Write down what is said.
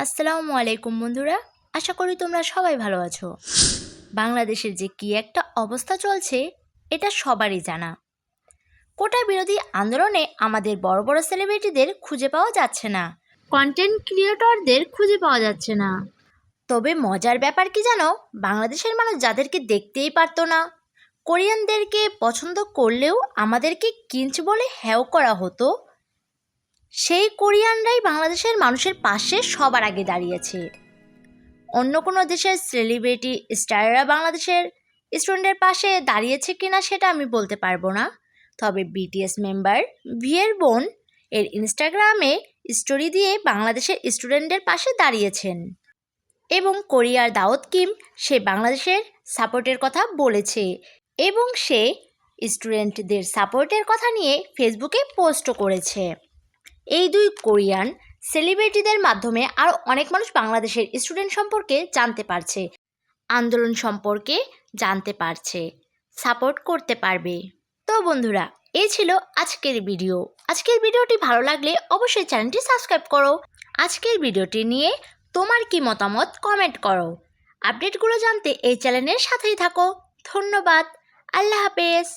আসসালামু আলাইকুম বন্ধুরা, আশা করি তোমরা সবাই ভালো আছো। বাংলাদেশের যে কি একটা অবস্থা চলছে এটা সবারই জানা। কোটা বিরোধী আন্দোলনে আমাদের বড় বড় সেলিব্রিটিদের খুঁজে পাওয়া যাচ্ছে না, কন্টেন্ট ক্রিয়েটরদের খুঁজে পাওয়া যাচ্ছে না। তবে মজার ব্যাপার কি জানো, বাংলাদেশের মানুষ যাদেরকে দেখতেই পারতো না, কোরিয়ানদেরকে পছন্দ করলেও আমাদেরকে কিঞ্চ বলে হেয় করা হতো, সেই কোরিয়ানরাই বাংলাদেশের মানুষের পাশে সবার আগে দাঁড়িয়েছে। অন্য কোনো দেশের সেলিব্রিটি স্টাররা বাংলাদেশের স্টুডেন্টের পাশে দাঁড়িয়েছে কিনা সেটা আমি বলতে পারবো না, তবে বিটিএস মেম্বার ভিয়ের বোন এর ইনস্টাগ্রামে স্টোরি দিয়ে বাংলাদেশের স্টুডেন্টদের পাশে দাঁড়িয়েছেন এবং কোরিয়ার দাউদ কিম সে বাংলাদেশের সাপোর্টের কথা বলেছে এবং সে স্টুডেন্টদের সাপোর্টের কথা নিয়ে ফেসবুকে পোস্টও করেছে। এই দুই কোরিয়ান সেলিব্রিটিদের মাধ্যমে আরও অনেক মানুষ বাংলাদেশের স্টুডেন্ট সম্পর্কে জানতে পারছে, আন্দোলন সম্পর্কে জানতে পারছে, সাপোর্ট করতে পারবে। তো বন্ধুরা, এই ছিল আজকের ভিডিও। আজকের ভিডিওটি ভালো লাগলে অবশ্যই চ্যানেলটি সাবস্ক্রাইব করো। আজকের ভিডিওটি নিয়ে তোমার কি মতামত কমেন্ট করো। আপডেটগুলো জানতে এই চ্যানেলের সাথেই থাকো। ধন্যবাদ। আল্লাহ হাফেজ।